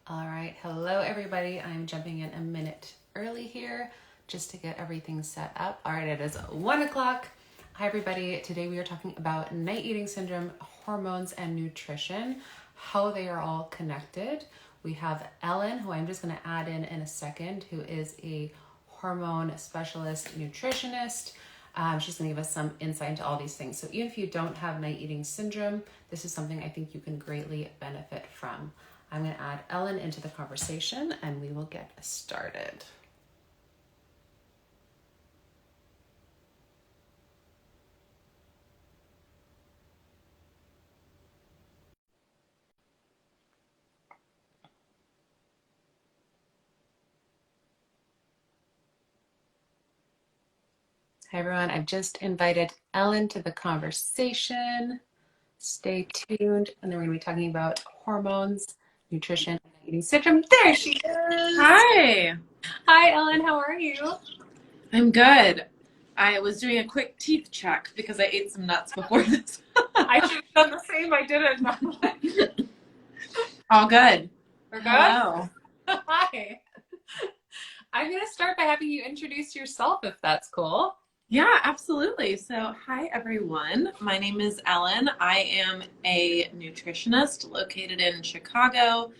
All right, hello everybody. I'm jumping in a minute early here just to get everything set up. All right, it is 1 o'clock. Hi everybody. Today we are talking about night eating syndrome, hormones, and nutrition, how they are all connected. We have Ellen, who I'm just going to add in a second, who is a hormone specialist nutritionist. She's going to give us some insight into all these things. So even if you don't have night eating syndrome, this is something I think you can greatly benefit from. I'm going to add Ellen into the conversation and we will get started. Hi everyone, I've just invited Ellen to the conversation. Stay tuned, and then we're going to be talking about hormones, nutrition, and eating syndrome. There she is. Hi. Hi Ellen, how are you? I'm good. I was doing a quick teeth check because I ate some nuts before this. I should have done the same. I didn't. All good. We're good? Hello. Hi. I'm going to start by having you introduce yourself, if that's cool. Yeah, absolutely. So, hi everyone. My name is Ellen. I am a nutritionist located in Chicago.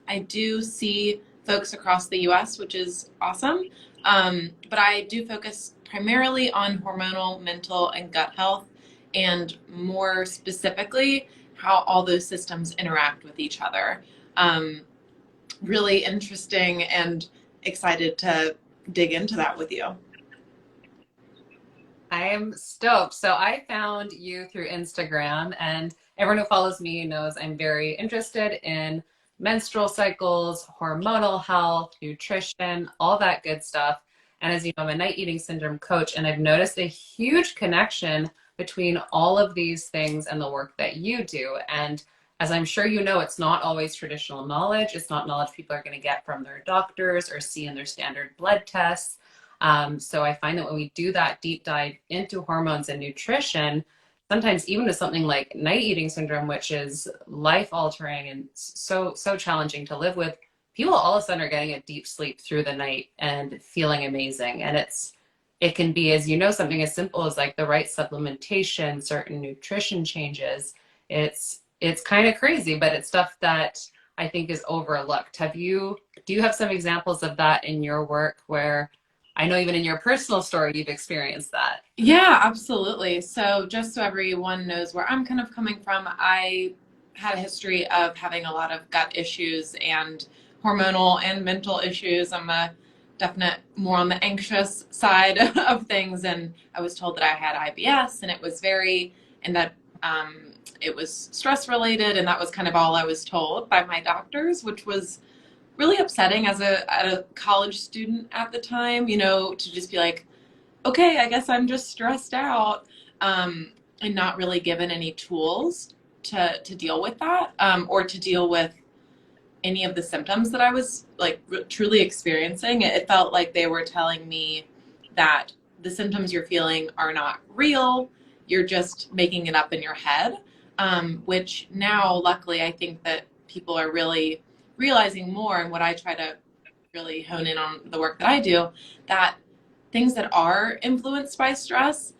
I do see folks across the US, which is awesome. But I do focus primarily on hormonal, mental, and gut health, and more specifically, how all those systems interact with each other. Really interesting and excited to dig into that with you. I am stoked. So I found you through Instagram, and everyone who follows me knows I'm very interested in menstrual cycles, hormonal health, nutrition, all that good stuff. And as you know, I'm a night eating syndrome coach, and I've noticed a huge connection between all of these things and the work that you do. And as I'm sure you know, it's not always traditional knowledge. It's not knowledge people are going to get from their doctors or see in their standard blood tests. So I find that when we do that deep dive into hormones and nutrition, sometimes even with something like night eating syndrome, which is life altering and so challenging to live with, people all of a sudden are getting a deep sleep through the night and feeling amazing. And it can be, as you know, something as simple as like the right supplementation, certain nutrition changes. It's kind of crazy, but it's stuff that I think is overlooked. Do you have some examples of that in your work where I know even in your personal story, you've experienced that? Yeah, absolutely. So just so everyone knows where I'm kind of coming from, I had a history of having a lot of gut issues and hormonal and mental issues. I'm a definite more on the anxious side of things, and I was told that I had IBS, and it was and that it was stress related, and that was kind of all I was told by my doctors, which was really upsetting as a college student at the time, to just be like, okay, I guess I'm just stressed out, and not really given any tools to deal with that, or to deal with any of the symptoms that I was like truly experiencing. It felt like they were telling me that the symptoms you're feeling are not real. You're just making it up in your head, which now, luckily, I think that people are really realizing more. And what I try to really hone in on the work that I do, that things that are influenced by stress,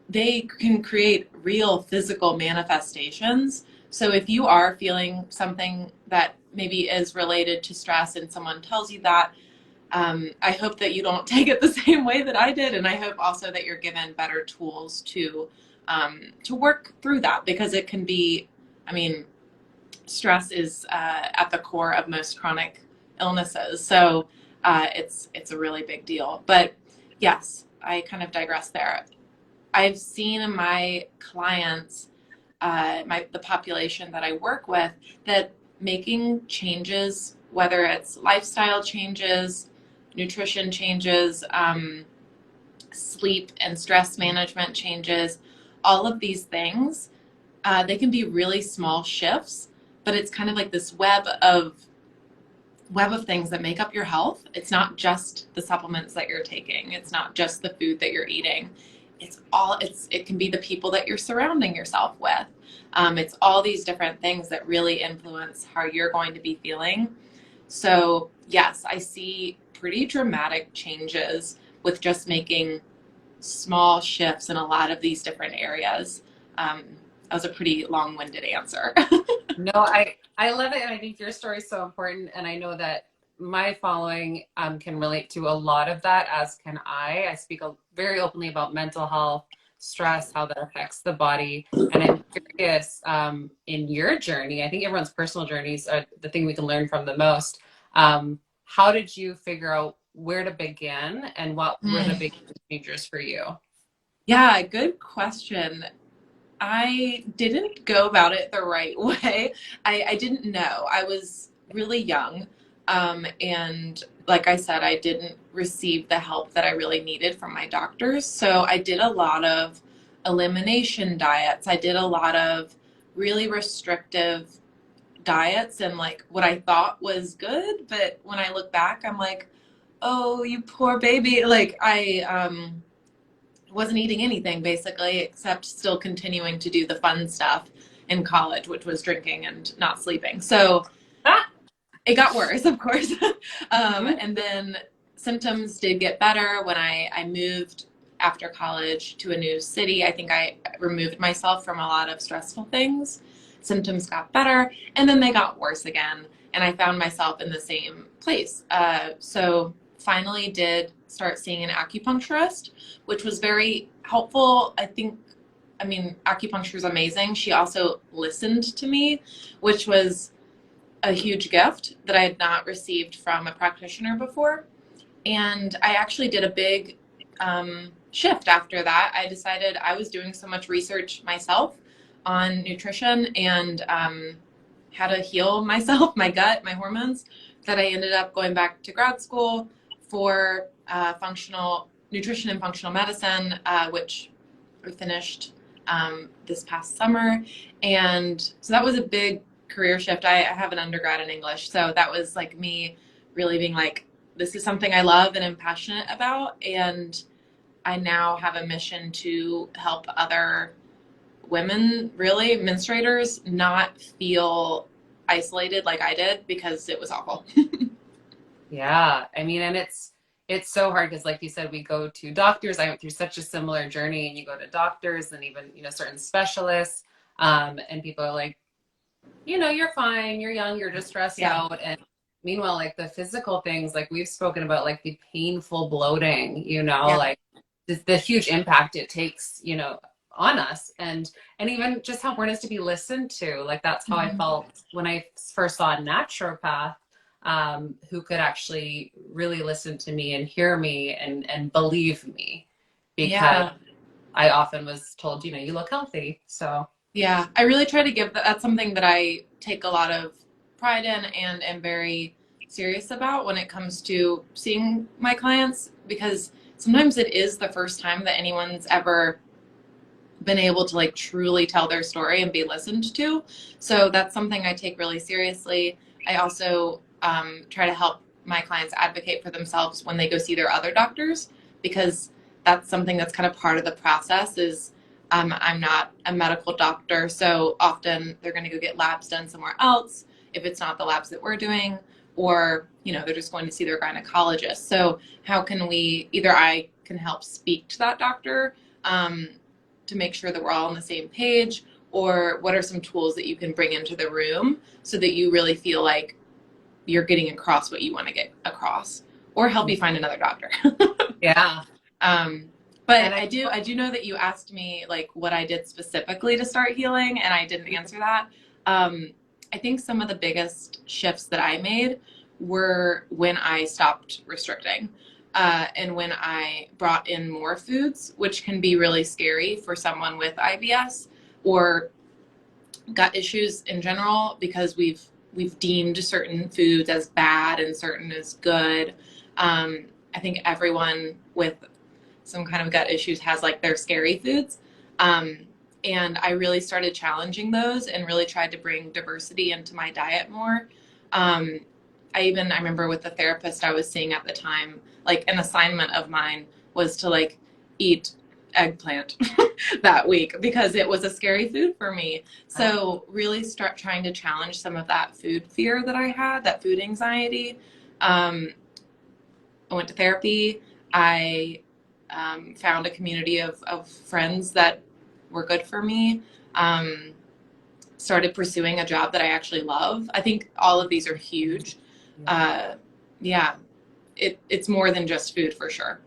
they can create real physical manifestations. So if you are feeling something that maybe is related to stress and someone tells you that, I hope that you don't take it the same way that I did. And I hope also that you're given better tools to work through that, because it can be, I mean, stress is at the core of most chronic illnesses. So it's a really big deal. But yes, I kind of digress there. I've seen in my clients, the population that I work with, that making changes, whether it's lifestyle changes, nutrition changes, sleep and stress management changes, all of these things, they can be really small shifts, but it's kind of like this web of things that make up your health. It's not just the supplements that you're taking. It's not just the food that you're eating. It can be the people that you're surrounding yourself with. It's all these different things that really influence how you're going to be feeling So yes, I see pretty dramatic changes with just making small shifts in a lot of these different areas. That was a pretty long-winded answer. No, I love it, and I think your story is so important. And I know that my following can relate to a lot of that, as can I. I speak very openly about mental health, stress, how that affects the body. And I'm curious, in your journey, I think everyone's personal journeys are the thing we can learn from the most. How did you figure out where to begin, and what were the big changes for you? Yeah, good question. I didn't go about it the right way. I didn't know. I was really young. And like I said, I didn't receive the help that I really needed from my doctors. So I did a lot of elimination diets. I did a lot of really restrictive diets and like what I thought was good. But when I look back, I'm like, oh, you poor baby. Like I wasn't eating anything basically, except still continuing to do the fun stuff in college, which was drinking and not sleeping. So Ah, it got worse, of course. mhm. And then symptoms did get better when I moved after college to a new city. I think I removed myself from a lot of stressful things. Symptoms got better, and then they got worse again. And I found myself in the same place. So finally did start seeing an acupuncturist, which was very helpful. I mean, acupuncture is amazing. She also listened to me, which was a huge gift that I had not received from a practitioner before. And I actually did a big shift after that. I decided I was doing so much research myself on nutrition and how to heal myself, my gut, my hormones, that I ended up going back to grad school for functional nutrition and functional medicine, which I finished this past summer. And so that was a big career shift. I have an undergrad in English, so that was like me really being like, this is something I love and am passionate about. And I now have a mission to help other women, really, menstruators, not feel isolated like I did because it was awful. Yeah, I mean, and it's so hard because, like you said, we go to doctors. I went through such a similar journey, and you go to doctors and even certain specialists, and people are like, you're fine, you're young, you're just stressed Yeah. out. And meanwhile, like the physical things, like we've spoken about, like the painful bloating, Yeah. like the huge impact it takes, on us, and even just how important it is to be listened to. Like that's how I Mhm. felt when I first saw a naturopath, who could actually really listen to me and hear me and believe me, because Yeah. I often was told, you look healthy. So Yeah, I really try to give that's something that I take a lot of pride in and am very serious about when it comes to seeing my clients because sometimes it is the first time that anyone's ever been able to like truly tell their story and be listened to. So that's something I take really seriously. I also try to help my clients advocate for themselves when they go see their other doctors because that's something that's kind of part of the process is I'm not a medical doctor, so often they're going to go get labs done somewhere else if it's not the labs that we're doing, or they're just going to see their gynecologist. So how can we either I can help speak to that doctor um, to make sure that we're all on the same page, or what are some tools that you can bring into the room so that you really feel like you're getting across what you want to get across, or help you find another doctor. yeah. um, And but I I do know that you asked me like what I did specifically to start healing, and I didn't answer that. I think some of the biggest shifts that I made were when I stopped restricting. And when I brought in more foods, which can be really scary for someone with IBS or gut issues in general, because we've deemed certain foods as bad and certain as good. I think everyone with some kind of gut issues has like their scary foods. Um, and I really started challenging those and really tried to bring diversity into my diet more. Um, I remember with the therapist I was seeing at the time, like an assignment of mine was to like eat eggplant that week because it was a scary food for me. So really start trying to challenge some of that food fear that I had, that food anxiety. I went to therapy. I found a community of friends that were good for me. Started pursuing a job that I actually love. I think all of these are huge. Yeah, it's more than just food for sure.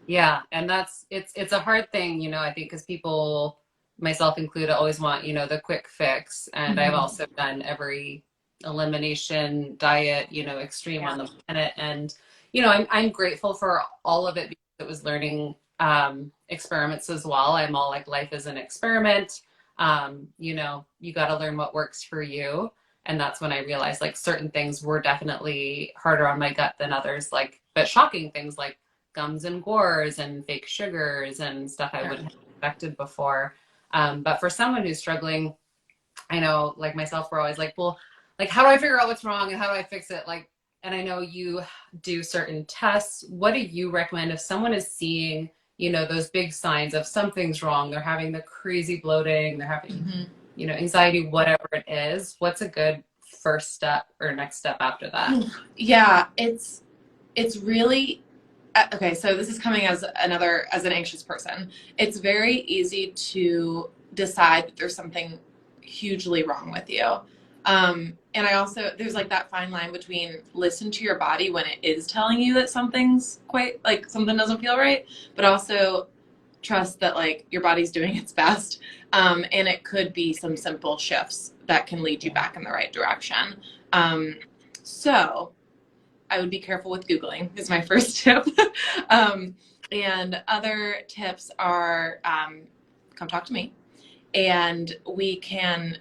Yeah, and it's a hard thing, I think because people, myself included, always want, the quick fix. And I've Mhm. also done every elimination diet, extreme Yeah. on the planet. And, I'm grateful for all of it because it was learning experiments as well. I'm all like, life is an experiment. You got to learn what works for you. And that's when I realized like certain things were definitely harder on my gut than others, like, but shocking things like gums and gores and fake sugars and stuff I Yeah. wouldn't have expected before. But for someone who's struggling, I know like myself, we're always like, well, like, how do I figure out what's wrong and how do I fix it? Like, and I know you do certain tests. What do you recommend if someone is seeing, those big signs of something's wrong? They're having the crazy bloating, they're having, Mhm. anxiety, whatever it is. What's a good first step or next step after that? Yeah, it's really okay. So this is coming as an anxious person. It's very easy to decide that there's something hugely wrong with you. And I also there's like that fine line between listen to your body when it is telling you that something's quite like something doesn't feel right, but also trust that like your body's doing its best. And it could be some simple shifts that can lead you back in the right direction. Um, so I would be careful with Googling is my first tip. um, and other tips are come talk to me and we can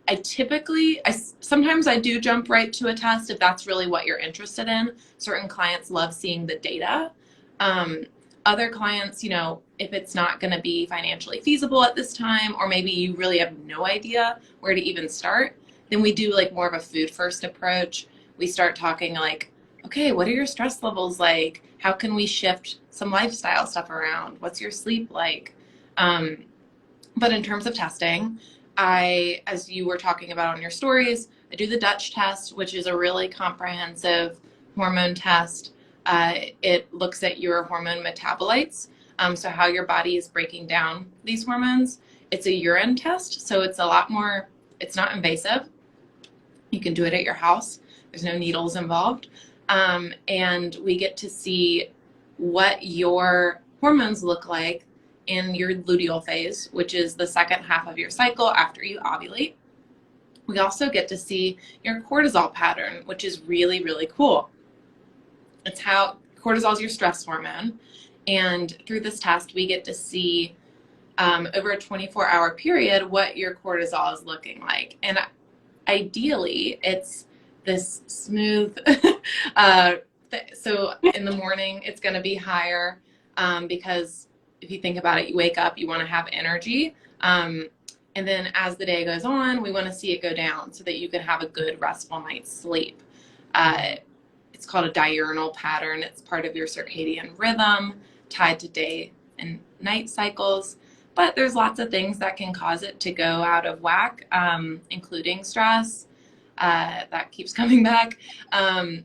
I typically, sometimes I do jump right to a test if that's really what you're interested in. Certain clients love seeing the data. Um, Other clients, if it's not going to be financially feasible at this time, or maybe you really have no idea where to even start, then we do like more of a food first approach. We start talking like, okay, what are your stress levels like? How can we shift some lifestyle stuff around? What's your sleep like? Um, but in terms of testing, as you were talking about on your stories, I do the Dutch test, which is a really comprehensive hormone test. It looks at your hormone metabolites, so how your body is breaking down these hormones. It's a urine test, so it's a lot more, it's not invasive. You can do it at your house. There's no needles involved. And we get to see what your hormones look like in your luteal phase, which is the second half of your cycle after you ovulate. We also get to see your cortisol pattern, which is really, really cool. It's how cortisol is your stress hormone. And through this test, we get to see over a 24-hour period what your cortisol is looking like. And ideally, it's this smooth. uh, so in the morning, it's going to be higher because if you think about it, you wake up, you want to have energy. And then as the day goes on, we want to see it go down so that you can have a good restful night's sleep. It's called a diurnal pattern. It's part of your circadian rhythm tied to day and night cycles. But there's lots of things that can cause it to go out of whack, including stress. That keeps coming back,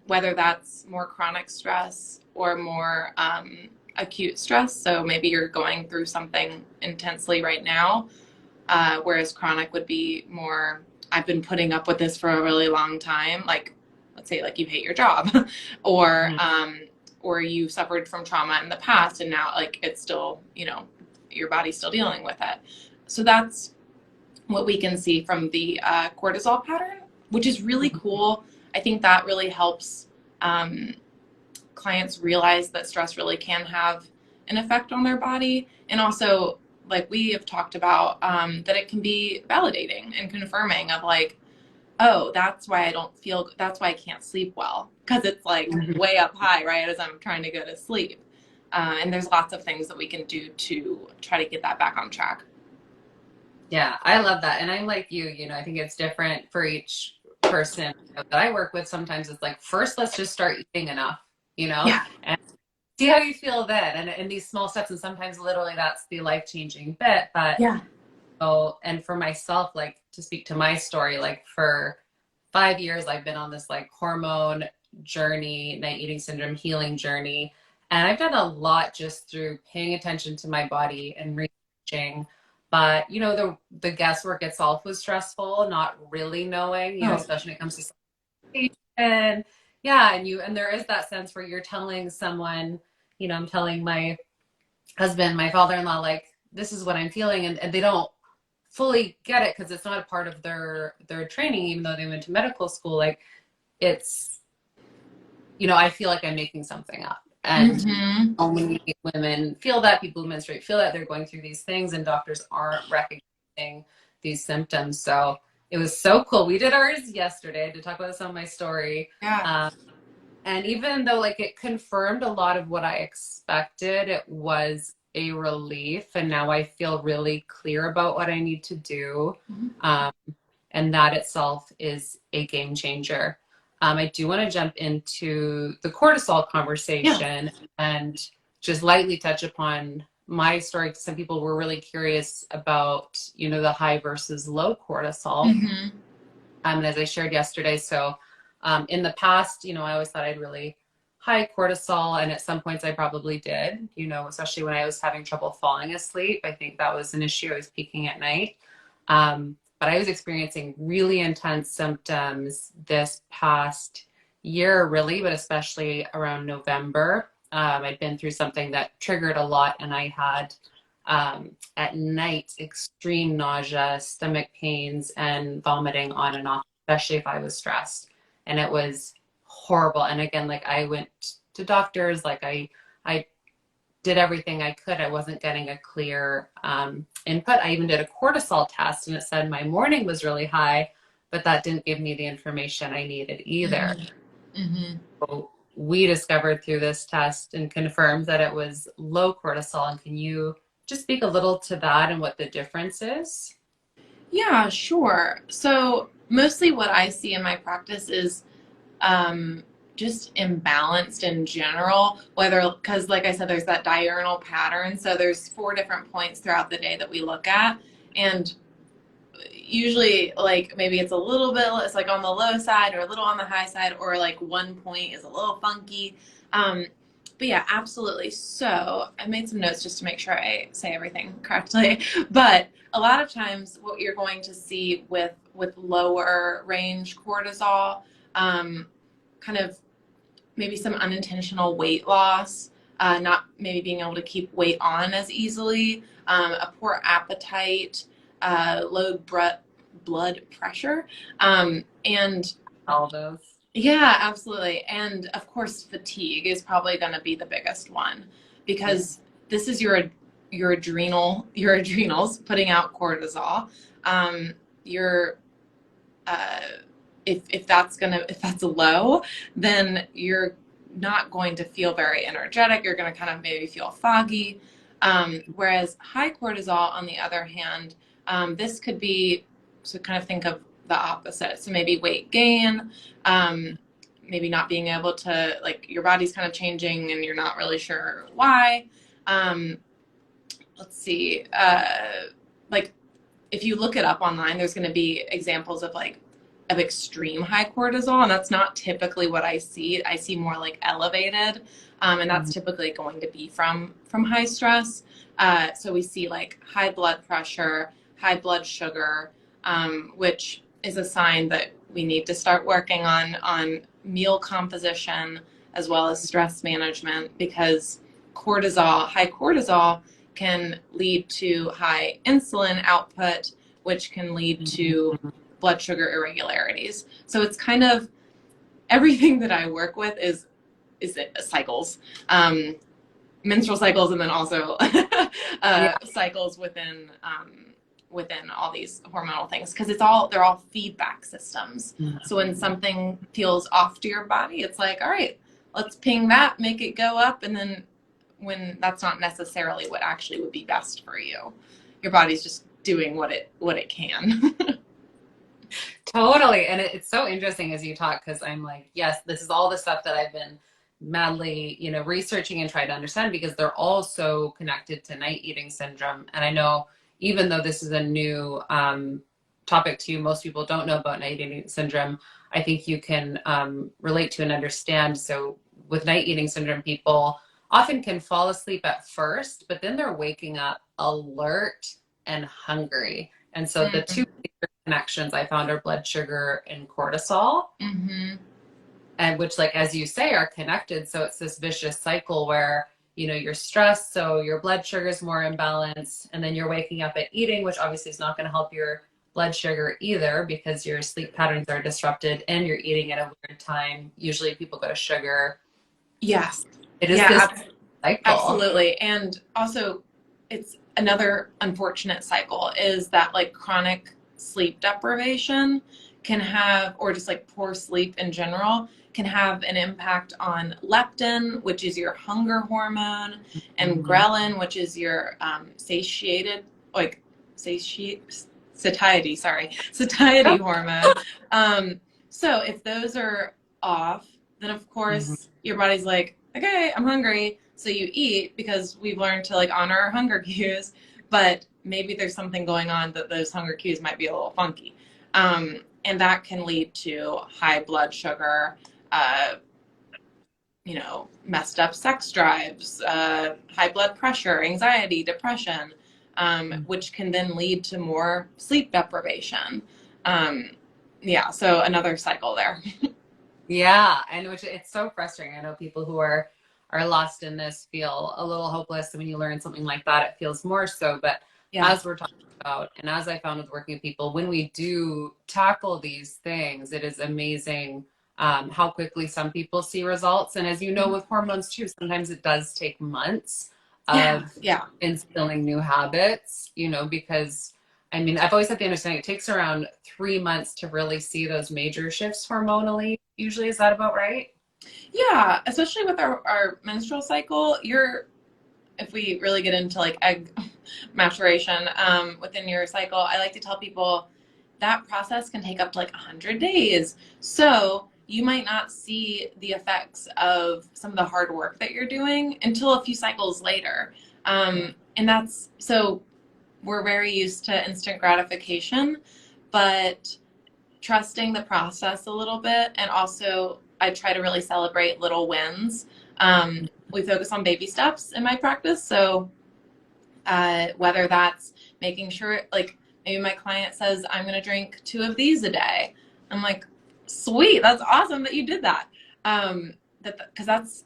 whether that's more chronic stress or more acute stress. So maybe you're going through something intensely right now, whereas chronic would be more, I've been putting up with this for a really long time. Like, let's say, like you hate your job, or or you suffered from trauma in the past, and now like it's still, your body's still dealing with it. So that's what we can see from the cortisol pattern, which is really cool. I think that really helps clients realize that stress really can have an effect on their body. And also, like we have talked about, that it can be validating and confirming of like, oh, that's why that's why I can't sleep well. Because it's like way up high, right, as I'm trying to go to sleep. And there's lots of things that we can do to try to get that back on track. Yeah, I love that. And I'm like you, I think it's different for each person that I work with. Sometimes it's like, first, let's just start eating enough, Yeah. and see how you feel then. And in these small steps, and sometimes literally that's the life-changing bit. But Yeah. oh, and for myself, like to speak to my story, like for 5 years, I've been on this like hormone journey, night eating syndrome healing journey. And I've done a lot just through paying attention to my body and researching. But the guesswork itself was stressful, not really knowing, Oh. especially when it comes to supplementation. Yeah, and there is that sense where you're telling someone, I'm telling my husband, my father-in-law, like, this is what I'm feeling, and they don't fully get it because it's not a part of their training, even though they went to medical school. Like, it's, I feel like I'm making something up. And Mm-hmm. so many women feel that, people who menstruate feel that they're going through these things, and doctors aren't recognizing these symptoms. So it was so cool. We did ours yesterday to talk about this on my story. Yeah. And even though like it confirmed a lot of what I expected, it was a relief. And now I feel really clear about what I need to do. Mm-hmm. Um, and that itself is a game changer. I do want to jump into the cortisol Yeah. conversation and just lightly touch upon my story. Some people were really curious about, the high versus low cortisol. Mm-hmm. And as I shared yesterday, so in the past, I always thought I'd really high cortisol, and at some points I probably did, especially when I was having trouble falling asleep. I think that was an issue. I was peaking at night. But I was experiencing really intense symptoms this past year, really, but especially around November. I'd been through something that triggered a lot, and I had at night extreme nausea, stomach pains, and vomiting on and off, especially if I was stressed. And it was horrible. And again, like I went to doctors, like I did everything I could. I wasn't getting a clear input. I even did a cortisol test, and it said my morning was really high, but that didn't give me the information I needed either. Mm-hmm. So we discovered through this test and confirmed that it was low cortisol. And can you just speak a little to that and what the difference is? Yeah, sure. So mostly what I see in my practice is just imbalanced in general, whether, because like I said, there's that diurnal pattern. So there's 4 different points throughout the day that we look at. And usually like maybe it's a little bit, it's like on the low side or a little on the high side, or like one point is a little funky. But yeah, absolutely. So I made some notes just to make sure I say everything correctly. But a lot of times what you're going to see with lower range cortisol, kind of maybe some unintentional weight loss, not maybe being able to keep weight on as easily, a poor appetite, low blood pressure, and All those. yeah, absolutely. And of course, fatigue is probably going to be the biggest one, because this is your adrenals putting out cortisol. Your if that's low, then you're not going to feel very energetic. You're going to kind of maybe feel foggy. Whereas high cortisol, on the other hand, this could be, so kind of think of the opposite. So maybe weight gain, maybe not being able to, like, your body's kind of changing and you're not really sure why. Let's see, like if you look it up online, there's going to be examples of extreme high cortisol, and that's not typically what I see. I see more like elevated, and that's typically going to be from high stress. So we see like high blood pressure, high blood sugar, which is a sign that we need to start working on meal composition as well as stress management, because high cortisol can lead to high insulin output, which can lead to blood sugar irregularities. So it's kind of everything that I work with is cycles, menstrual cycles, and then also cycles within all these hormonal things, because they're all feedback systems. So when something feels off to your body, it's like, all right, let's ping that, make it go up, and then when that's not necessarily what actually would be best for you, your body's just doing what it can. Totally. And it's so interesting as you talk, because I'm like, yes, this is all the stuff that I've been madly, researching and trying to understand because they're all so connected to night eating syndrome. And I know even though this is a new topic to you, most people don't know about night eating syndrome. I think you can relate to and understand. So with night eating syndrome, people often can fall asleep at first, but then they're waking up alert and hungry. And so the two connections I found are blood sugar and cortisol. Mm-hmm. And which, like, as you say, are connected. So it's this vicious cycle where, you're stressed, so your blood sugar is more imbalanced, and then you're waking up at eating, which obviously is not going to help your blood sugar either because your sleep patterns are disrupted and you're eating at a weird time. Usually people go to sugar. Yes. It is this Yeah, cycle. absolutely. And also, it's another unfortunate cycle is that like chronic sleep deprivation can have, or just like poor sleep in general, can have an impact on leptin, which is your hunger hormone, and ghrelin, which is your satiety hormone. So if those are off, then of course your body's like, okay, I'm hungry. So you eat because we've learned to like honor our hunger cues, but maybe there's something going on that those hunger cues might be a little funky. And that can lead to high blood sugar, messed up sex drives, high blood pressure, anxiety, depression, which can then lead to more sleep deprivation. So another cycle there. Yeah, and which it's so frustrating. I know people who are lost in this feel a little hopeless. And when you learn something like that, it feels more so. But as we're talking about, and as I found with working with people, when we do tackle these things, it is amazing how quickly some people see results. And as you know, with hormones too, sometimes it does take months of instilling new habits, because I've always had the understanding it takes around 3 months to really see those major shifts hormonally. Usually, is that about right? Yeah, especially with our menstrual cycle, if we really get into like egg maturation within your cycle, I like to tell people that process can take up to like 100 days. So you might not see the effects of some of the hard work that you're doing until a few cycles later. And that's so we're very used to instant gratification, but trusting the process a little bit. And also, I try to really celebrate little wins. We focus on baby steps in my practice. So whether that's making sure, like maybe my client says, I'm going to drink 2 of these a day. I'm like, sweet, that's awesome that you did that. Because that's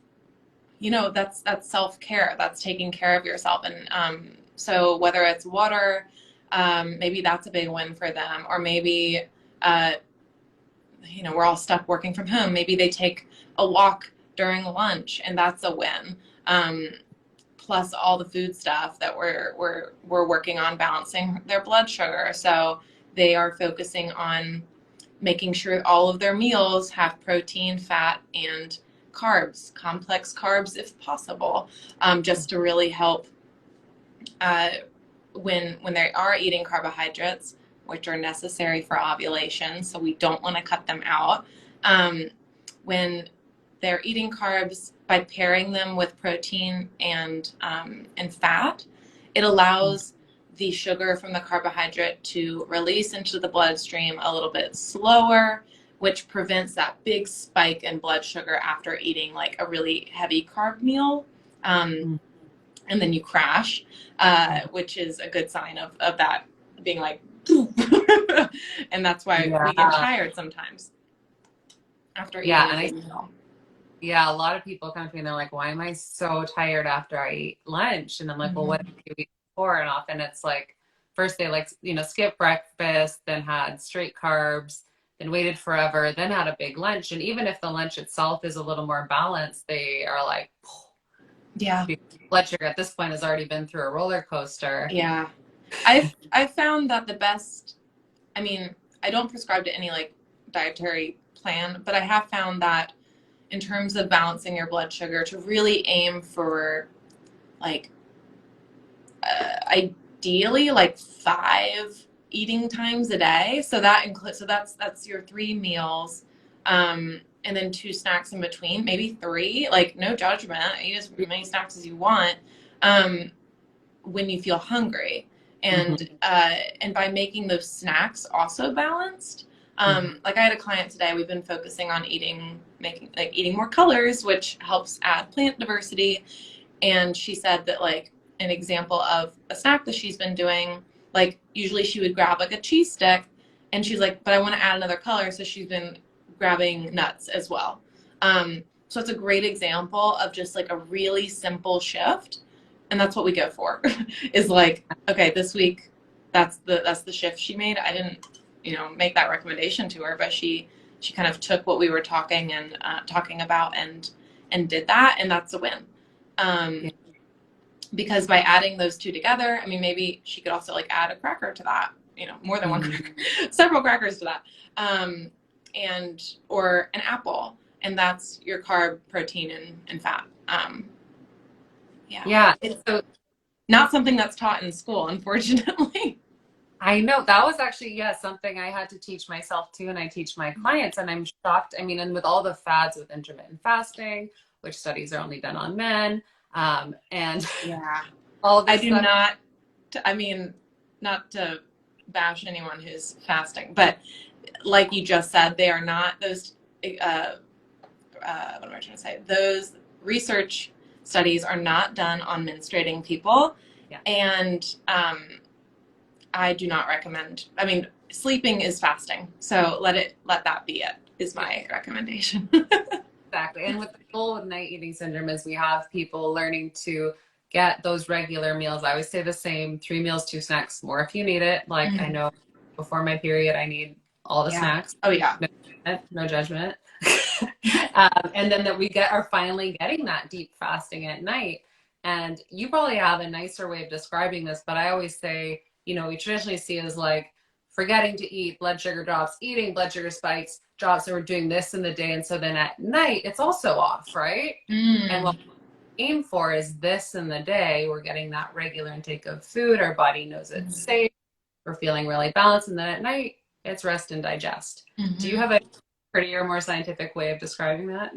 self-care. That's taking care of yourself. And so whether it's water, maybe that's a big win for them. Or maybe, we're all stuck working from home. Maybe they take a walk during lunch and that's a win. Plus all the food stuff that we're working on balancing their blood sugar. So they are focusing on making sure all of their meals have protein, fat, and carbs, complex carbs if possible, just to really help when they are eating carbohydrates, which are necessary for ovulation, so we don't want to cut them out. When they're eating carbs, by pairing them with protein and fat, it allows the sugar from the carbohydrate to release into the bloodstream a little bit slower, which prevents that big spike in blood sugar after eating like a really heavy carb meal. And then you crash, which is a good sign of that being like, and that's why we get tired sometimes after eating a big meal. Yeah, a lot of people come to me and they're like, why am I so tired after I eat lunch? And I'm like, well, what did you eat before? And often it's like, first they skip breakfast, then had straight carbs, then waited forever, then had a big lunch. And even if the lunch itself is a little more balanced, they are like, blood sugar at this point has already been through a roller coaster. Yeah. I've found that the best, I don't prescribe to any like dietary plan, but I have found that in terms of balancing your blood sugar, to really aim for like ideally like 5 eating times a day. So that includes, that's your 3 meals. and then 2 snacks in between, maybe 3, like no judgment, eat as many snacks as you want, when you feel hungry. Mhm. And by making those snacks also balanced, Mhm. like I had a client today, we've been focusing on eating more colors, which helps add plant diversity. And she said that, like, an example of a snack that she's been doing, like usually she would grab like a cheese stick, and she's like, but I want to add another color, so she's been grabbing nuts as well. So it's a great example of just like a really simple shift, and that's what we go for. Is like, okay, this week that's the shift she made. I didn't, make that recommendation to her, but she kind of took what we were talking about and did that, and that's a win. Yeah. Because by adding those two together, I mean, maybe she could also like add a cracker to that, more than one cracker, Mhm. several crackers to that, or an apple, and that's your carb, protein, and fat. Yeah, Yeah. it's So not something that's taught in school, unfortunately. I know that was actually, yeah, something I had to teach myself too, and I teach my clients, and I'm shocked. I mean, and with all the fads with intermittent fasting, which studies are only done on men, and Yeah, all I this do stuff. not. I mean, not to bash anyone who's fasting, but like you just said, they are not those. What am I trying to say? Those research studies are not done on menstruating people, Yeah, and I do not recommend. I mean, sleeping is fasting, so let that be it. Is yeah, my recommendation. exactly. And with the goal with night eating syndrome is we have people learning to get those regular meals. I always say the same: 3 meals, 2 snacks, more if you need it. Like I Mhm. know before my period, I need all the Yeah. snacks. Oh yeah. No judgment. No judgment. And then that we are finally getting that deep fasting at night. And you probably have a nicer way of describing this, but I always say, we traditionally see it as like forgetting to eat, blood sugar drops, eating, blood sugar spikes, drops, and we're doing this in the day. And so then at night, it's also off, right? And what Mm. we aim for is this in the day. We're getting that regular intake of food. Our body knows it's safe. We're feeling really balanced. And then at night, it's rest and digest. Do you Mm-hmm. have a prettier, more scientific way of describing that?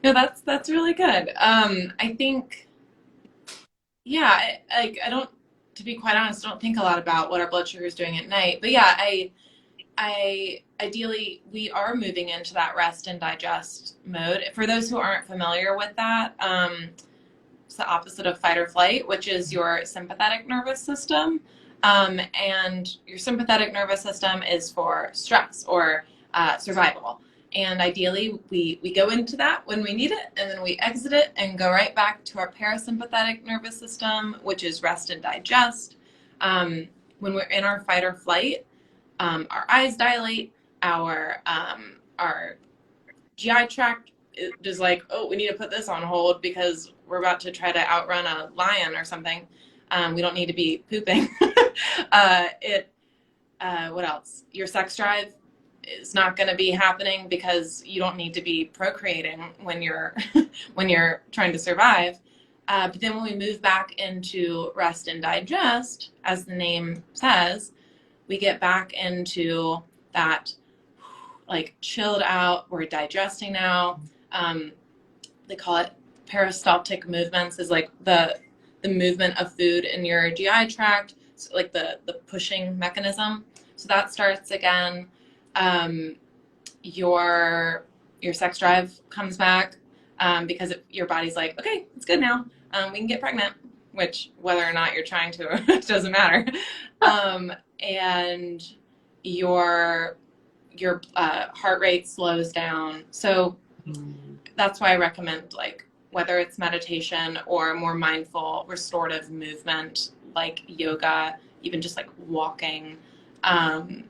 No, that's really good. I think, yeah, I don't, to be quite honest, I don't think a lot about what our blood sugar is doing at night. But yeah, I ideally we are moving into that rest and digest mode. For those who aren't familiar with that, it's the opposite of fight or flight, which is your sympathetic nervous system. And your sympathetic nervous system is for stress or survival. And ideally, we go into that when we need it, and then we exit it and go right back to our parasympathetic nervous system, which is rest and digest. When we're in our fight or flight, our eyes dilate, our GI tract is like, oh, we need to put this on hold because we're about to try to outrun a lion or something. We don't need to be pooping. What else? Your sex drive is not going to be happening because you don't need to be procreating when you're when you're trying to survive. But then when we move back into rest and digest, as the name says, we get back into that like chilled out. We're digesting now. They call it peristaltic movements. Is like the movement of food in your GI tract, so like the pushing mechanism. So that starts again. Um, your sex drive comes back because your body's like, okay, it's good now. We can get pregnant, which whether or not you're trying to, it doesn't matter. And your heart rate slows down. So that's why I recommend, like, whether it's meditation or more mindful restorative movement like yoga, even just like walking, um,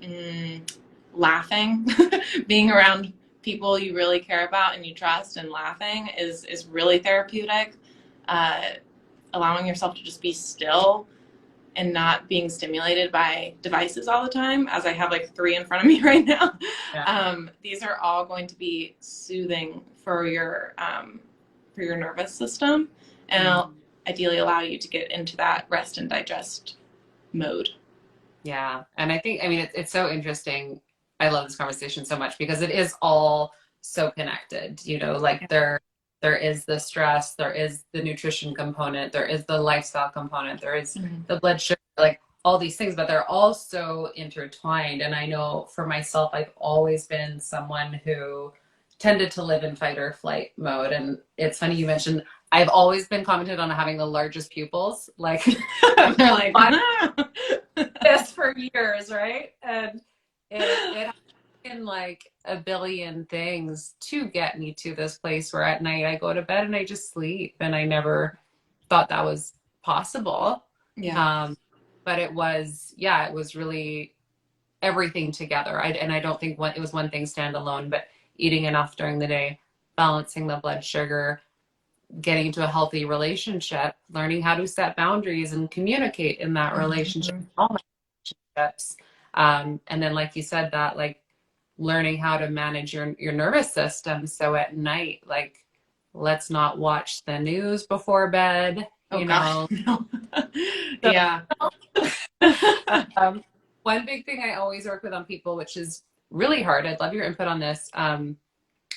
mm, laughing, being around people you really care about and you trust, and laughing is really therapeutic. Uh, Allowing yourself to just be still and not being stimulated by devices all the time, as I have like 3 in front of me right now. Yeah. These are all going to be soothing for your nervous system, and it'll ideally allow you to get into that rest and digest mode. Yeah. And I think, I mean, it's so interesting. I love this conversation so much because it is all so connected. Like there is the stress, there is the nutrition component, there is the lifestyle component, there is Mhm. the blood sugar, like all these things, but they're all so intertwined. And I know for myself, I've always been someone who tended to live in fight or flight mode. And it's funny you mentioned I've always been commented on having the largest pupils. Like They're like, on this for years, right? And it has been like a billion things to get me to this place where at night I go to bed and I just sleep, and I never thought that was possible. yeah. Um, but it was, yeah, it was really everything together. And I don't think it was one thing standalone, but eating enough during the day, balancing the blood sugar, getting into a healthy relationship, learning how to set boundaries and communicate in that relationship, Mhm. all my relationships. And then, like you said, that like learning how to manage your nervous system. So at night, like, let's not watch the news before bed, Oh gosh, no. So, Yeah. one big thing I always work with on people, which is really hard. I'd love your input on this.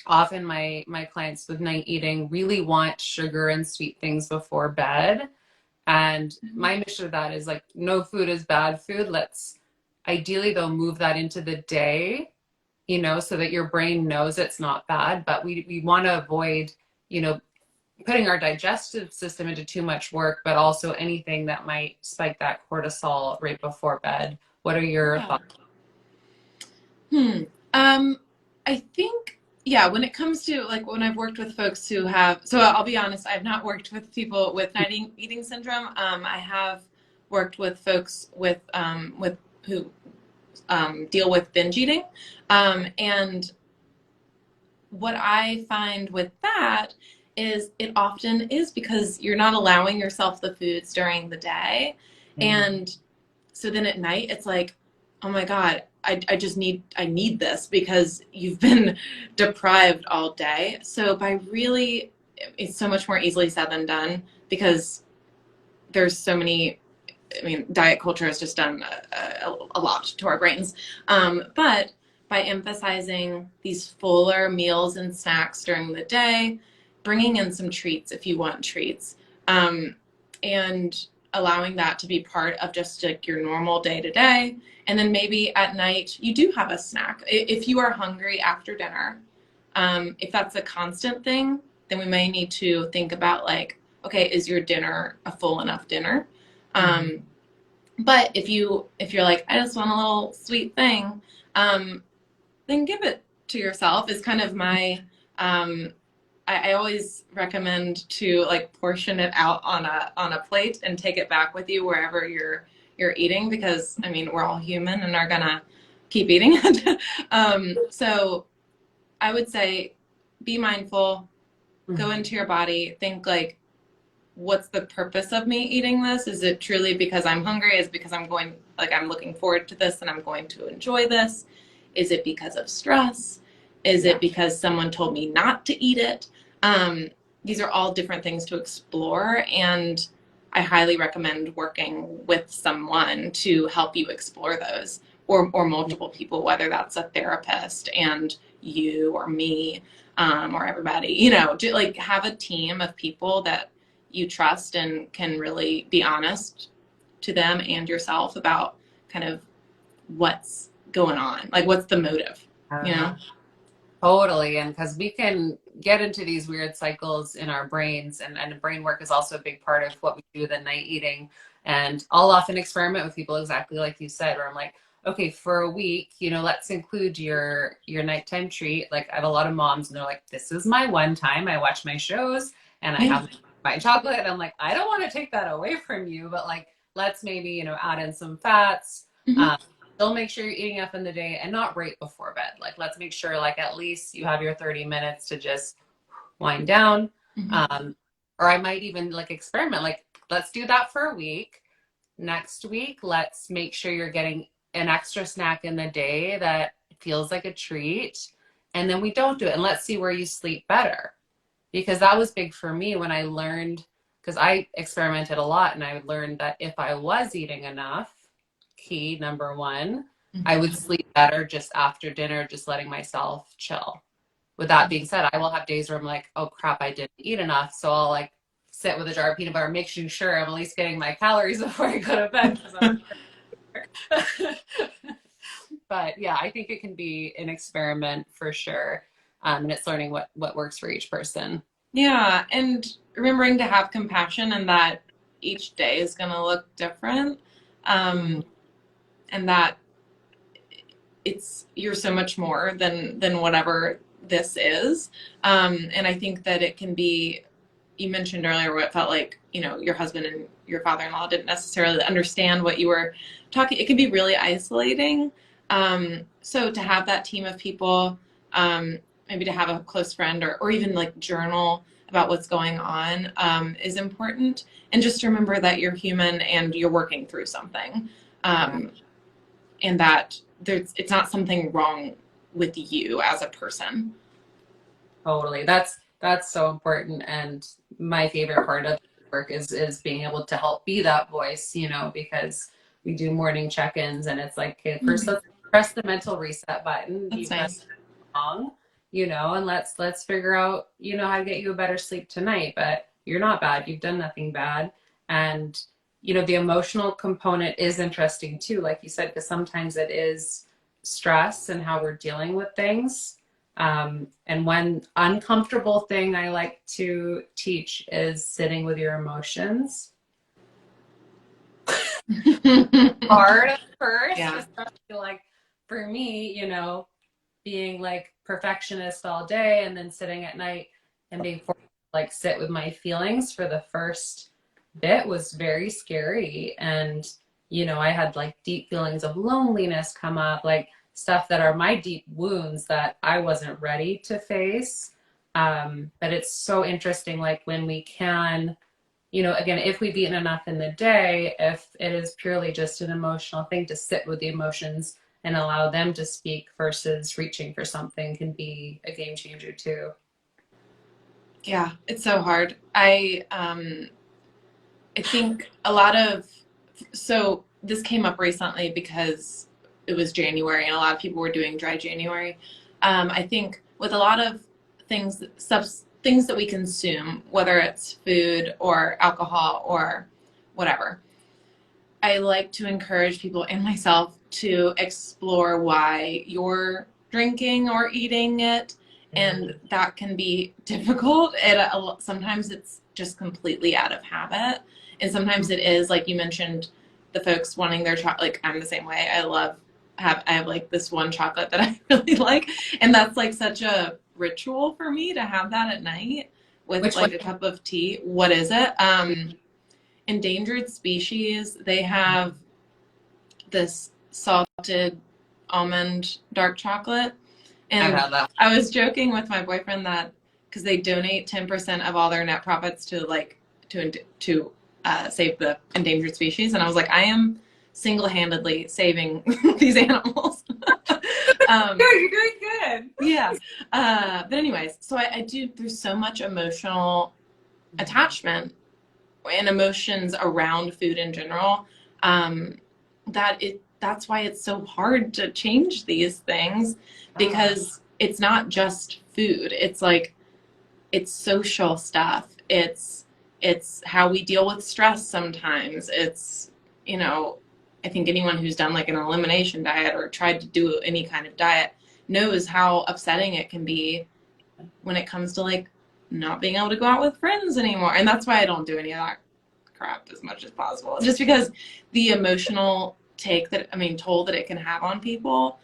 Often my clients with night eating really want sugar and sweet things before bed. And my mission of that is like, no food is bad food. Let's ideally though move that into the day, so that your brain knows it's not bad. But we want to avoid, putting our digestive system into too much work, but also anything that might spike that cortisol right before bed. What are your Yeah. thoughts? Hmm. I think, yeah, when it comes to like when I've worked with folks who have, so I'll be honest, I've not worked with people with night eating syndrome. I have worked with folks with who deal with binge eating. And what I find with that is it often is because you're not allowing yourself the foods during the day. And so then at night it's like, oh my God, I just I need this because you've been deprived all day. So by really, it's so much more easily said than done because there's so many, I mean, diet culture has just done a lot to our brains. But by emphasizing these fuller meals and snacks during the day, bringing in some treats if you want treats, and allowing that to be part of just like your normal day to day. And then maybe at night you do have a snack. If you are hungry after dinner, if that's a constant thing, then we may need to think about like, okay, is your dinner a full enough dinner? Um, but if you're like, I just want a little sweet thing, then give it to yourself is kind of my I always recommend to like portion it out on a plate and take it back with you wherever you're eating because I mean we're all human and are gonna keep eating it. So I would say be mindful, go into your body, think like what's the purpose of me eating this? Is it truly because I'm hungry? Is it because I'm looking forward to this and I'm going to enjoy this? Is it because of stress? Is it because someone told me not to eat it? These are all different things to explore, and I highly recommend working with someone to help you explore those, or multiple people, whether that's a therapist and you or me, or everybody. Like have a team of people that you trust and can really be honest to them and yourself about kind of what's going on, like what's the motive, you know? Totally. And because we can get into these weird cycles in our brains, and brain work is also a big part of what we do the night eating. And I'll often experiment with people exactly like you said, where I'm like, okay, for a week, let's include your nighttime treat. Like I have a lot of moms and they're like, this is my one time. I watch my shows and I Yeah. have my chocolate. And I'm like, I don't want to take that away from you, but like, let's maybe, add in some fats. Mm-hmm. Still make sure you're eating enough in the day and not right before bed. Like, let's make sure, like, at least you have your 30 minutes to just wind down. Mm-hmm. Or I might even like experiment, like, let's do that for a week. Next week, let's make sure you're getting an extra snack in the day that feels like a treat. And then we don't do it. And let's see where you sleep better. Because that was big for me when I learned, because I experimented a lot and I learned that if I was eating enough, key number one, I would sleep better just after dinner, just letting myself chill. With that being said, I will have days where I'm like, oh crap, I didn't eat enough. So I'll like sit with a jar of peanut butter, making sure I'm at least getting my calories before I go to bed. But yeah, I think it can be an experiment for sure. And it's learning what works for each person. Yeah, and remembering to have compassion and that each day is going to look different. Um, and that you're so much more than whatever this is. And I think that it can be, you mentioned earlier what it felt like, your husband and your father-in-law didn't necessarily understand what you were talking. It can be really isolating. So to have that team of people, maybe to have a close friend or even like journal about what's going on, is important. And just remember that you're human and you're working through something. And that it's not something wrong with you as a person. Totally. That's so important. And my favorite part of work is being able to help be that voice, because we do morning check-ins and it's like, okay, first let's press the mental reset button. That's You've done nice. wrong, and let's figure out, how to get you a better sleep tonight. But you're not bad. You've done nothing bad. And the emotional component is interesting too, like you said, because sometimes it is stress and how we're dealing with things. And one uncomfortable thing I like to teach is sitting with your emotions. Hard at first, Yeah. especially like for me, being like perfectionist all day and then sitting at night and being forced to like sit with my feelings for the first bit was very scary. And, I had like deep feelings of loneliness come up, like stuff that are my deep wounds that I wasn't ready to face. But it's so interesting, like when we can, again, if we've eaten enough in the day, if it is purely just an emotional thing, to sit with the emotions and allow them to speak versus reaching for something can be a game changer too. Yeah, it's so hard. I think a lot of, so this came up recently because it was January and a lot of people were doing dry January. I think with a lot of things that we consume, whether it's food or alcohol or whatever, I like to encourage people and myself to explore why you're drinking or eating it. And that can be difficult. Sometimes it's just completely out of habit. And sometimes it is, like you mentioned, the folks wanting their chocolate. Like, I'm the same way. I have like this one chocolate that I really like. And that's like such a ritual for me to have that at night with Which like one? a cup of tea. What is it? Endangered species, they have this salted almond dark chocolate. I've And had that. I was joking with my boyfriend that because they donate 10% of all their net profits to save the endangered species, and I was like, I am single-handedly saving these animals. You're doing good. Yeah. But anyways, so I do. There's so much emotional attachment and emotions around food in general, that's why it's so hard to change these things, because it's not just food. It's like it's social stuff. It's how we deal with stress sometimes. It's, I think anyone who's done like an elimination diet or tried to do any kind of diet knows how upsetting it can be when it comes to like not being able to go out with friends anymore. And that's why I don't do any of that crap as much as possible. Just because the emotional toll that it can have on people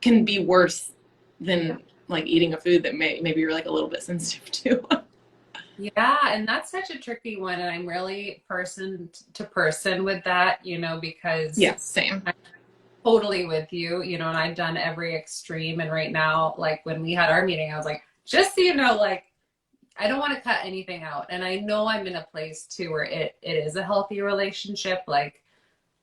can be worse than like eating a food that maybe you're like a little bit sensitive to. Yeah, and that's such a tricky one. And I'm really person to person with that, because Yeah, same. I'm totally with you, and I've done every extreme. And right now, like when we had our meeting, I was like, just so you know, like, I don't want to cut anything out. And I know I'm in a place too where it is a healthy relationship. Like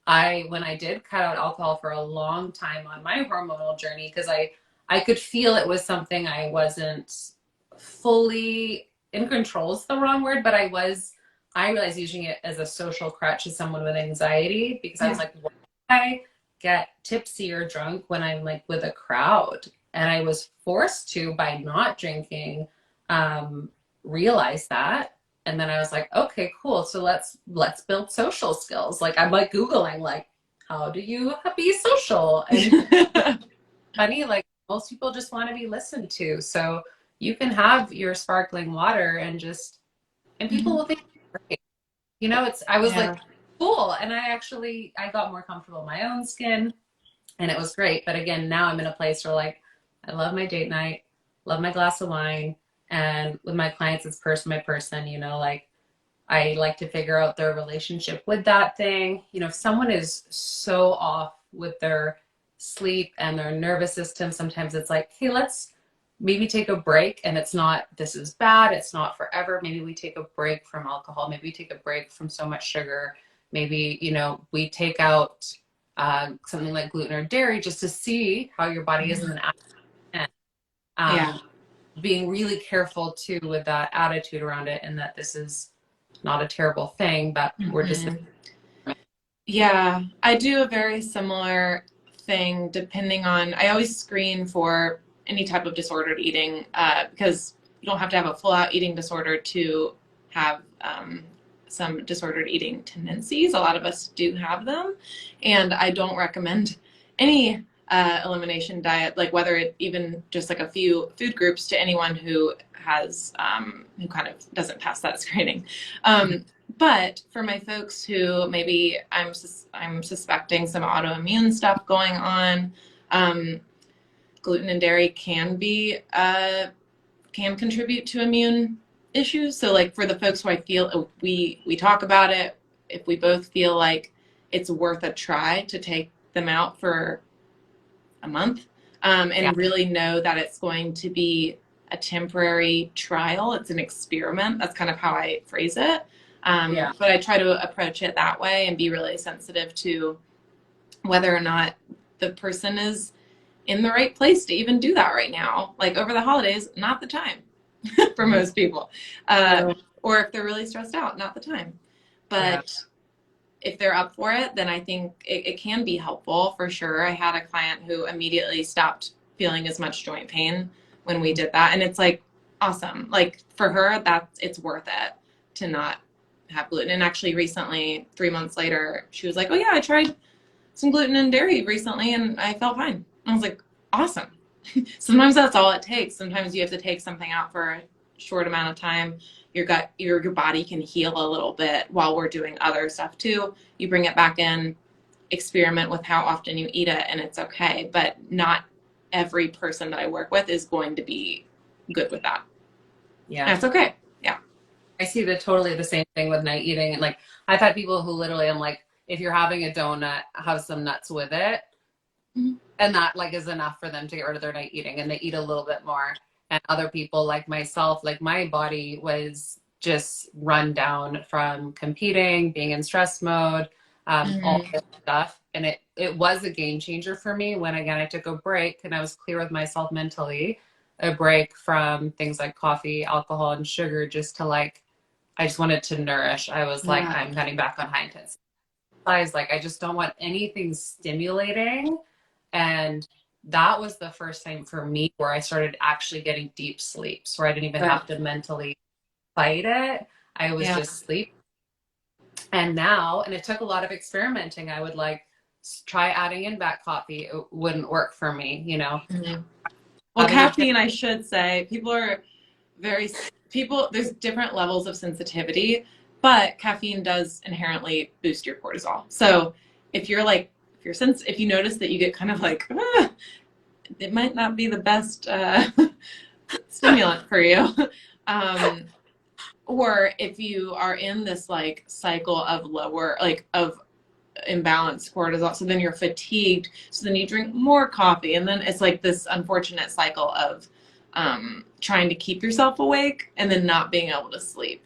when I did cut out alcohol for a long time on my hormonal journey, because I could feel it was something I wasn't fully in control is the wrong word, but I realized using it as a social crutch as someone with anxiety, because I was like, why get tipsy or drunk when I'm like with a crowd. And I was forced to, by not drinking, realize that. And then I was like, okay, cool. So let's build social skills. Like I'm like Googling like, how do you be social? And funny, like most people just want to be listened to. So you can have your sparkling water and just, and people will think, great. You know, I was Yeah. like, cool. And I got more comfortable in my own skin and it was great. But again, now I'm in a place where like, I love my date night, love my glass of wine. And with my clients, it's person by person, you know, like I like to figure out their relationship with that thing. You know, if someone is so off with their sleep and their nervous system, sometimes it's like, hey, let's maybe take a break. And it's not, this is bad. It's not forever. Maybe we take a break from alcohol. Maybe we take a break from so much sugar. Maybe, you know, we take out something like gluten or dairy just to see how your body is in an accident. Yeah. Being really careful too with that attitude around it and that this is not a terrible thing, but we're just. Yeah, I do a very similar thing depending on, I always screen for any type of disordered eating because you don't have to have a full out eating disorder to have some disordered eating tendencies. A lot of us do have them. And I don't recommend any elimination diet, like whether it even just like a few food groups to anyone who has, who kind of doesn't pass that screening. But for my folks who maybe I'm suspecting some autoimmune stuff going on, gluten and dairy can contribute to immune issues. So like for the folks who I feel we talk about it, if we both feel like it's worth a try to take them out for a month, and really know that it's going to be a temporary trial. It's an experiment. That's kind of how I phrase it. But I try to approach it that way and be really sensitive to whether or not the person is in the right place to even do that right now. Like over the holidays, not the time for most people. Or if they're really stressed out, not the time. But if they're up for it, then I think it can be helpful for sure. I had a client who immediately stopped feeling as much joint pain when we did that. And it's like, awesome. Like for her, it's worth it to not have gluten. And actually recently, 3 months later, she was like, oh yeah, I tried some gluten and dairy recently and I felt fine. I was like, awesome. Sometimes that's all it takes. Sometimes you have to take something out for a short amount of time. Your body can heal a little bit while we're doing other stuff too. You bring it back in, experiment with how often you eat it, and it's okay. But not every person that I work with is going to be good with that. Yeah. That's okay. Yeah. I see totally the same thing with night eating. And like, I've had people who literally, I'm like, if you're having a donut, have some nuts with it. Mm-hmm. And that like is enough for them to get rid of their night eating and they eat a little bit more. And other people like myself, like my body was just run down from competing, being in stress mode, all this stuff. And it was a game changer for me when, again, I took a break and I was clear with myself mentally, a break from things like coffee, alcohol, and sugar, just to like, I just wanted to nourish. I was like, I'm cutting back on high intensity. Like, I just don't want anything stimulating. And that was the first time for me where I started actually getting deep sleeps, where I didn't even have to mentally fight it. I was just sleep. And now, and it took a lot of experimenting. I would like try adding in back coffee. It wouldn't work for me, you know? Mm-hmm. Well, caffeine, I should say, there's different levels of sensitivity, but caffeine does inherently boost your cortisol. So if you notice that you get kind of like, it might not be the best stimulant for you. Or if you are in this like cycle of of imbalanced cortisol, so then you're fatigued, so then you drink more coffee, and then it's like this unfortunate cycle of trying to keep yourself awake and then not being able to sleep.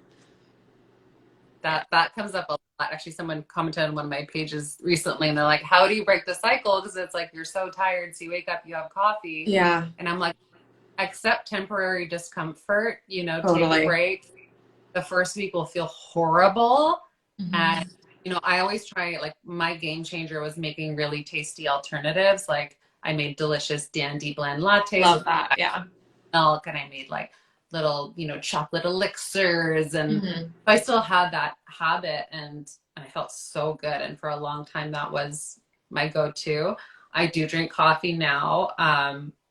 That comes up a lot. Actually, someone commented on one of my pages recently and they're like, how do you break the cycle? Because it's like you're so tired, so you wake up, you have coffee. Yeah. And I'm like, accept temporary discomfort, you know, totally. Take a break. The first week will feel horrible. Mm-hmm. And I always try, like, my game changer was making really tasty alternatives. Like, I made delicious Dandy Blend lattes Love with that. Yeah. milk, and I made like little, chocolate elixirs. And Hmm. I still had that habit, and I felt so good. And for a long time, that was my go-to. I do drink coffee now.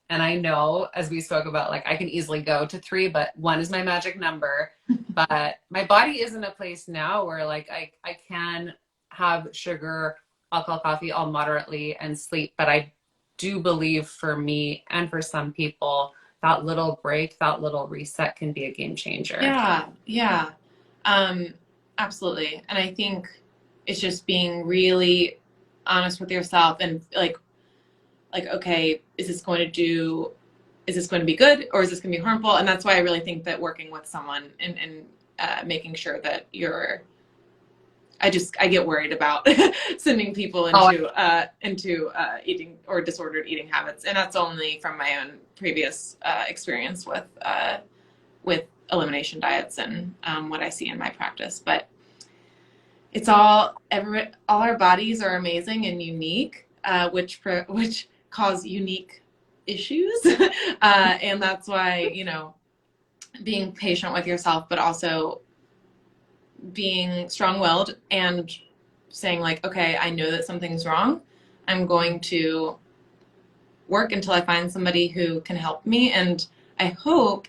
And I know, as we spoke about, like, I can easily go to three, but one is my magic number. But my body is in a place now where, like, I can have sugar, alcohol, coffee all moderately and sleep. But I do believe for me and for some people, that little break, that little reset can be a game changer. Yeah. Yeah. Um, absolutely. And I think it's just being really honest with yourself and like, okay, is this going to be good or is this going to be harmful? And that's why I really think that working with someone and making sure that I get worried about sending people Oh, into eating or disordered eating habits, and that's only from my own previous experience with elimination diets and what I see in my practice. But it's all our bodies are amazing and unique, which cause unique issues, and that's why being patient with yourself, but also being strong-willed and saying like, okay, I know that something's wrong. I'm going to work until I find somebody who can help me. And I hope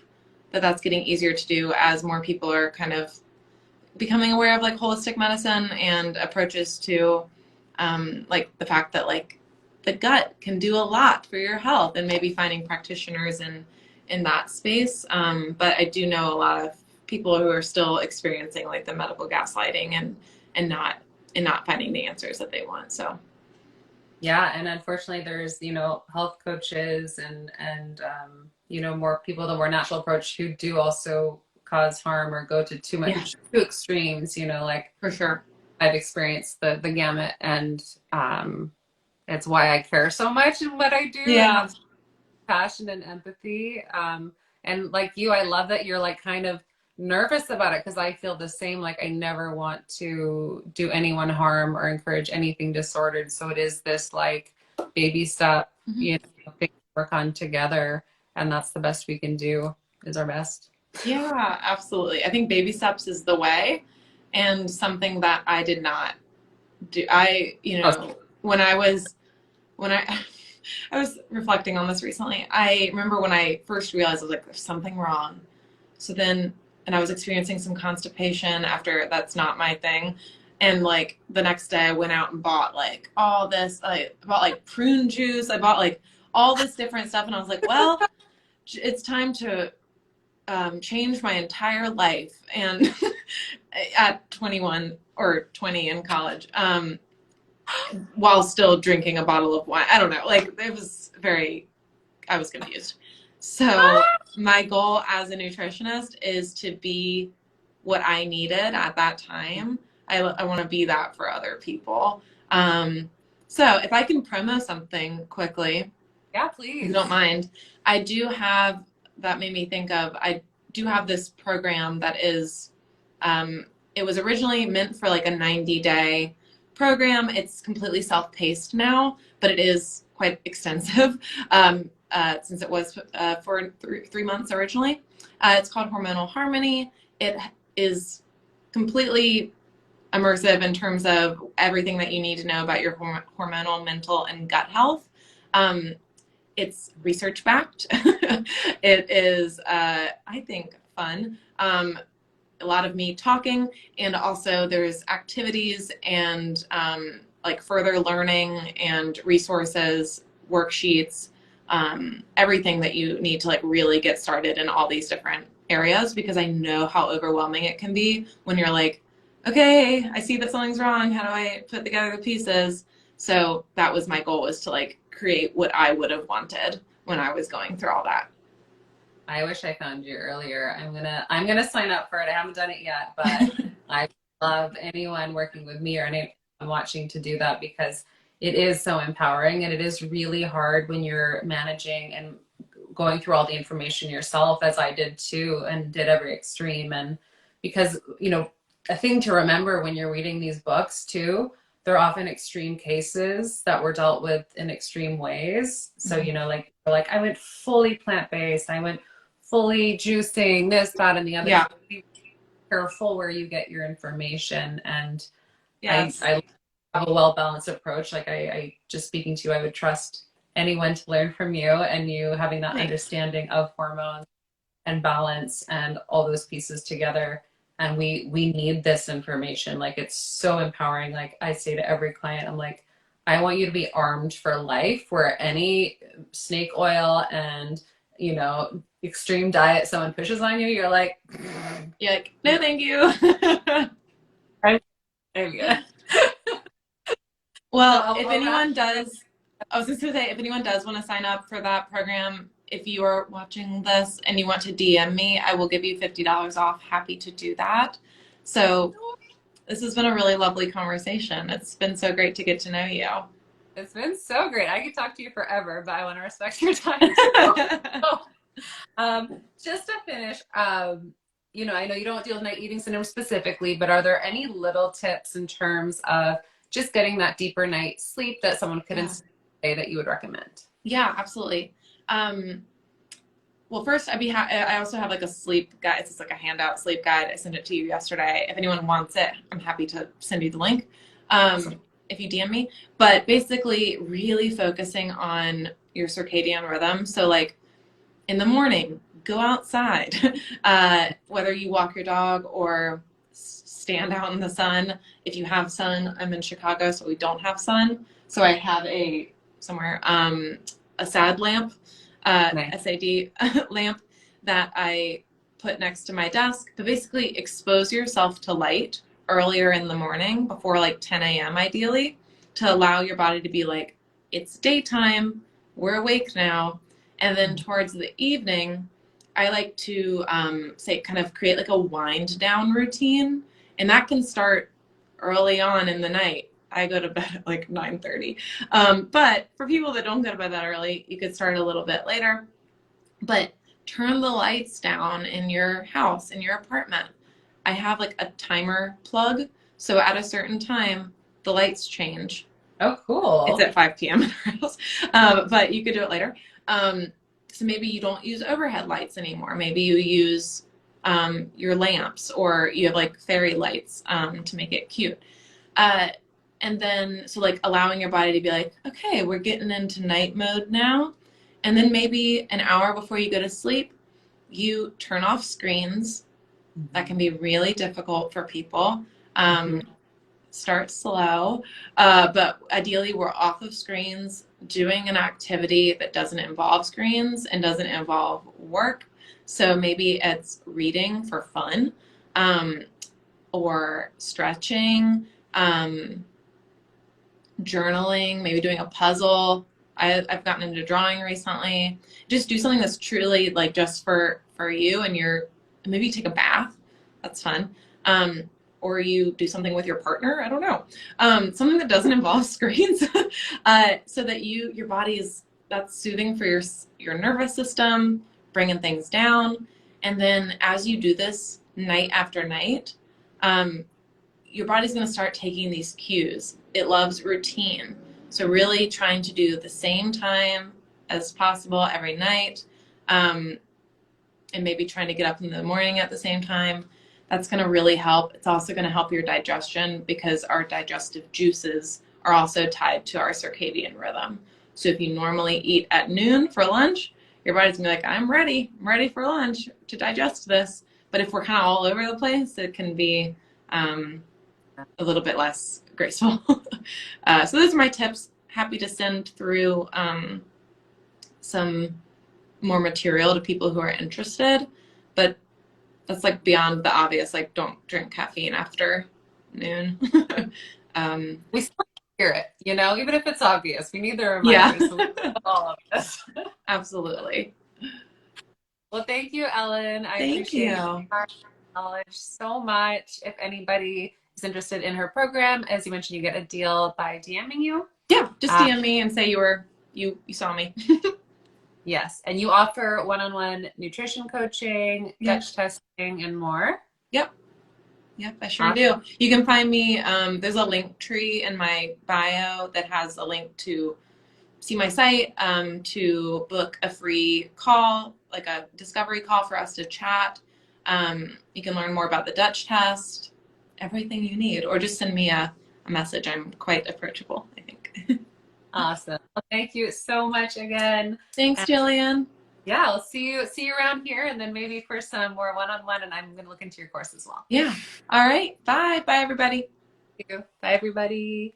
that that's getting easier to do as more people are kind of becoming aware of like holistic medicine and approaches to like the fact that like the gut can do a lot for your health, and maybe finding practitioners in that space. But I do know a lot of people who are still experiencing like the medical gaslighting and not finding the answers that they want. So yeah. And unfortunately, there's, health coaches and more people, the more natural approach, who do also cause harm or go to too yeah, much, too extremes, like for sure. I've experienced the gamut. And it's why I care so much in what I do and Yeah. have passion and empathy. And like you, I love that you're like kind of nervous about it, because I feel the same. Like, I never want to do anyone harm or encourage anything disordered. So it is this like baby step, Mm-hmm. thing to work on together. And that's the best we can do, is our best. Yeah, absolutely. I think baby steps is the way, and something that I did not do. Oh, When I I was reflecting on this recently. I remember when I first realized I was like, there's something wrong. So then, and I was experiencing some constipation after that's not my thing. And like the next day I went out and bought like all this, I bought like prune juice. I bought like all this different stuff. And I was like, well, it's time to change my entire life. And at 21 or 20 in college, while still drinking a bottle of wine. I don't know. Like it was I was confused. So my goal as a nutritionist is to be what I needed at that time. I want to be that for other people. So if I can promo something quickly, yeah, if you please. don't mind, I do have, that made me think of, I do have this program that is, it was originally meant for like a 90-day program. It's completely self-paced now, but it is quite extensive since it was for 3 months originally. It's called Hormonal Harmony. It is completely immersive in terms of everything that you need to know about your hormonal, mental, and gut health. It's research backed. It is, I think, fun. A lot of me talking, and also there's activities and like further learning and resources, worksheets, everything that you need to like really get started in all these different areas, because I know how overwhelming it can be when you're like, okay, I see that something's wrong. How do I put together the pieces? So that was my goal, was to like create what I would have wanted when I was going through all that. I wish I found you earlier. I'm gonna sign up for it. I haven't done it yet, but I love anyone working with me or anyone watching to do that, because it is so empowering, and it is really hard when you're managing and going through all the information yourself, as I did too, and did every extreme. And because, a thing to remember when you're reading these books too, they're often extreme cases that were dealt with in extreme ways. So, Mhm. you know, like I went fully plant-based, I went fully juicing, this, that, and the other. Yeah. So be careful where you get your information. And Yes. I have a well-balanced approach. Like I just speaking to you, I would trust anyone to learn from you, and you having that Thanks. understanding of hormones and balance and all those pieces together. And we need this information. Like it's so empowering. Like I say to every client, I'm like, I want you to be armed for life, where any snake oil and, you know, extreme diet someone pushes on you, you're like, You're like, no, thank you. right, there you go. So Well, if I'll wrap. anyone does, I was just gonna say, if anyone does want to sign up for that program, if you are watching this and you want to DM me, I will give you $50 off. Happy to do that. So this has been a really lovely conversation. It's been so great to get to know you. It's been so great. I could talk to you forever, but I want to respect your time too. So, just to finish, you know, I know you don't deal with night eating syndrome specifically, but are there any little tips in terms of just getting that deeper night sleep that someone could Yeah. say that you would recommend? Yeah, absolutely. Well, first, I also have like a sleep guide. It's just like a handout sleep guide. I sent it to you yesterday. If anyone wants it, I'm happy to send you the link. Awesome. If you DM me. But basically, really focusing on your circadian rhythm. So, like in the morning, go outside. Whether you walk your dog or stand out in the sun. If you have sun, I'm in Chicago, so we don't have sun. So I have a SAD lamp, Nice. SAD lamp that I put next to my desk. But basically, expose yourself to light earlier in the morning, before like 10 a.m. ideally, to allow your body to be like, it's daytime, we're awake now. And then towards the evening, I like to say kind of create like a wind down routine, and that can start early on in the night. I go to bed at like 9:30. But for people that don't go to bed that early, you could start a little bit later. But turn the lights down in your house, in your apartment. I have like a timer plug. So at a certain time, the lights change. Oh, It's cool. at 5 p.m. in our house, but you could do it later. So maybe you don't use overhead lights anymore. Maybe you use your lamps, or you have like fairy lights to make it cute. Uh, and then, so like allowing your body to be like, okay, we're getting into night mode now. And then maybe an hour before you go to sleep, you turn off screens. That can be really difficult for people. Mhm. Start slow, but ideally we're off of screens, doing an activity that doesn't involve screens and doesn't involve work. So maybe it's reading for fun, um, or stretching, journaling, maybe doing a puzzle. I've gotten into drawing recently. Just do something that's truly like just for you and your, maybe take a bath. That's fun. Or you do something with your partner. I don't know. Something that doesn't involve screens, so that your body is, that's soothing for your nervous system, bringing things down. And then as you do this night after night, your body's going to start taking these cues. It loves routine. So really trying to do the same time as possible every night, and maybe trying to get up in the morning at the same time. That's going to really help. It's also going to help your digestion, because our digestive juices are also tied to our circadian rhythm. So if you normally eat at noon for lunch, your body's going to be like, I'm ready for lunch to digest this. But if we're kind of all over the place, it can be a little bit less graceful. So those are my tips. Happy to send through some more material to people who are interested, but that's like beyond the obvious, like don't drink caffeine after noon. We still hear it, you know, even if it's obvious. We need the Yeah, reminders. So we love all of this. absolutely. Well, thank you, Ellen. I Thank appreciate you. your knowledge so much. If anybody is interested in her program, as you mentioned, you get a deal by DMing you. Yeah, just Uh, DM me and say you saw me. yes, and you offer one-on-one nutrition coaching, Yep. gut testing, and more. Yep. Yep, I sure Awesome. do. You can find me, there's a link tree in my bio that has a link to see my site, to book a free call, like a discovery call for us to chat. You can learn more about the Dutch test, everything you need, or just send me a message. I'm quite approachable, I think. Awesome. Well, thank you so much again. Thanks, And Jillian. yeah, I'll see you around here and then maybe for some more one-on-one and I'm gonna look into your course as well. Yeah. All right. Bye. Bye, everybody. Thank you. Bye everybody.